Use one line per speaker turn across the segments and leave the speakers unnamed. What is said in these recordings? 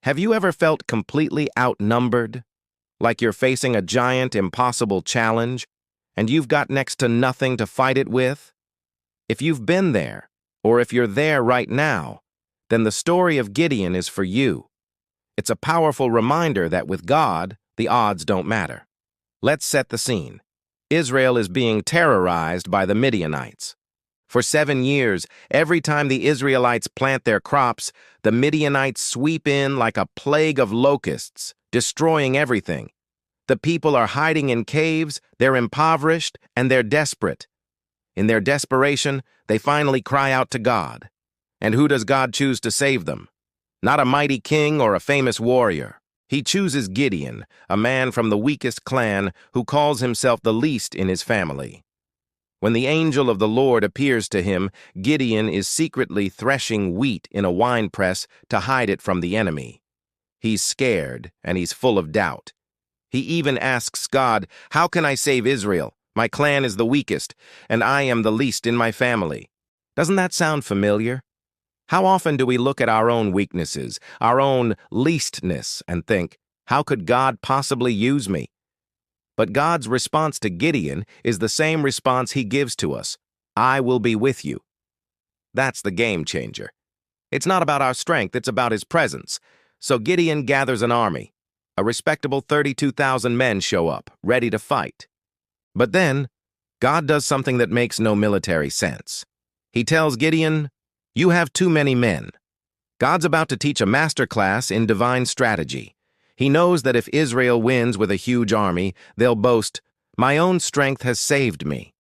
Have you ever felt completely outnumbered? Like you're facing a giant, impossible challenge, and you've got next to nothing to fight it with? If you've been there, or if you're there right now, then the story of Gideon is for you. It's a powerful reminder that with God, the odds don't matter. Let's set the scene. Israel is being terrorized by the Midianites. For 7 years, every time the Israelites plant their crops, the Midianites sweep in like a plague of locusts, destroying everything. The people are hiding in caves, they're impoverished, and they're desperate. In their desperation, they finally cry out to God. And who does God choose to save them? Not a mighty king or a famous warrior. He chooses Gideon, a man from the weakest clan who calls himself the least in his family. When the angel of the Lord appears to him, Gideon is secretly threshing wheat in a winepress to hide it from the enemy. He's scared, and he's full of doubt. He even asks God, "How can I save Israel? My clan is the weakest, and I am the least in my family." Doesn't that sound familiar? How often do we look at our own weaknesses, our own leastness, and think, how could God possibly use me? But God's response to Gideon is the same response he gives to us. I will be with you. That's the game changer. It's not about our strength, it's about his presence. So Gideon gathers an army. A respectable 32,000 men show up, ready to fight. But then, God does something that makes no military sense. He tells Gideon, "You have too many men." God's about to teach a master class in divine strategy. He knows that if Israel wins with a huge army, they'll boast, "My own strength has saved me."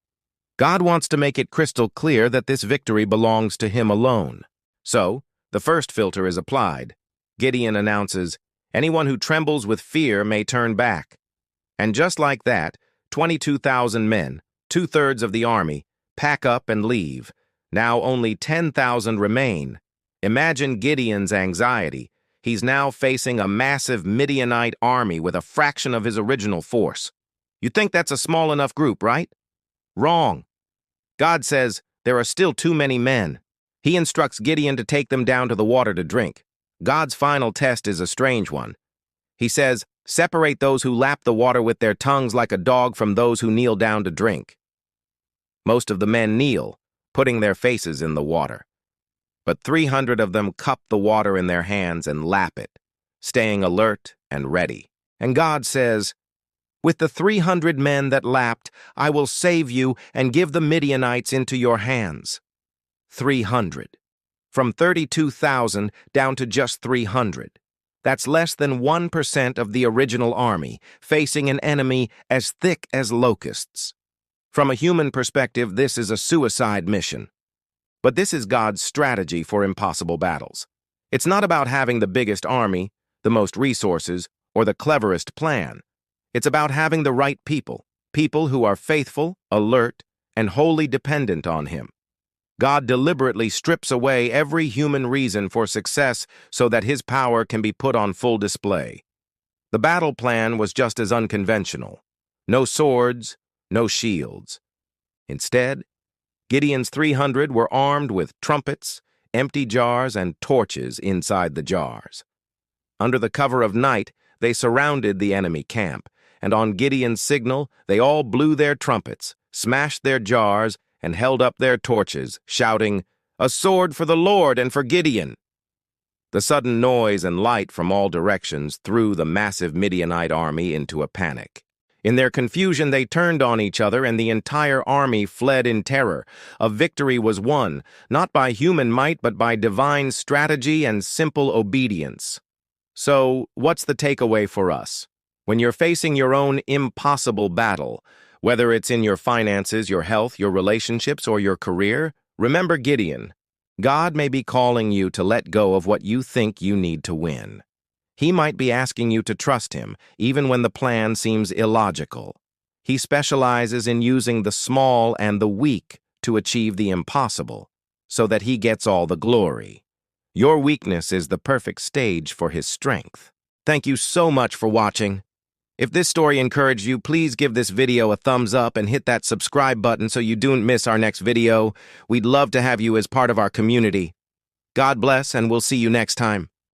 God wants to make it crystal clear that this victory belongs to him alone. So, the first filter is applied. Gideon announces, "Anyone who trembles with fear may turn back." And just like that, 22,000 men, 2/3 of the army, pack up and leave. Now only 10,000 remain. Imagine Gideon's anxiety. He's now facing a massive Midianite army with a fraction of his original force. You think that's a small enough group, right? Wrong. God says there are still too many men. He instructs Gideon to take them down to the water to drink. God's final test is a strange one. He says, "Separate those who lap the water with their tongues like a dog from those who kneel down to drink." Most of the men kneel, putting their faces in the water. But 300 of them cup the water in their hands and lap it, staying alert and ready. And God says, "With the 300 men that lapped, I will save you and give the Midianites into your hands." 300. From 32,000 down to just 300. That's less than 1% of the original army, facing an enemy as thick as locusts. From a human perspective, this is a suicide mission. But this is God's strategy for impossible battles. It's not about having the biggest army, the most resources, or the cleverest plan. It's about having the right people, people who are faithful, alert, and wholly dependent on him. God deliberately strips away every human reason for success so that his power can be put on full display. The battle plan was just as unconventional. No swords, no shields. Instead, Gideon's 300 were armed with trumpets, empty jars, and torches inside the jars. Under the cover of night, they surrounded the enemy camp, and on Gideon's signal, they all blew their trumpets, smashed their jars, and held up their torches, shouting, "A sword for the Lord and for Gideon!" The sudden noise and light from all directions threw the massive Midianite army into a panic. In their confusion, they turned on each other, and the entire army fled in terror. A victory was won, not by human might, but by divine strategy and simple obedience. So, what's the takeaway for us? When you're facing your own impossible battle, whether it's in your finances, your health, your relationships, or your career, remember Gideon. God may be calling you to let go of what you think you need to win. He might be asking you to trust him, even when the plan seems illogical. He specializes in using the small and the weak to achieve the impossible, so that he gets all the glory. Your weakness is the perfect stage for his strength. Thank you so much for watching. If this story encouraged you, please give this video a thumbs up and hit that subscribe button so you don't miss our next video. We'd love to have you as part of our community. God bless, and we'll see you next time.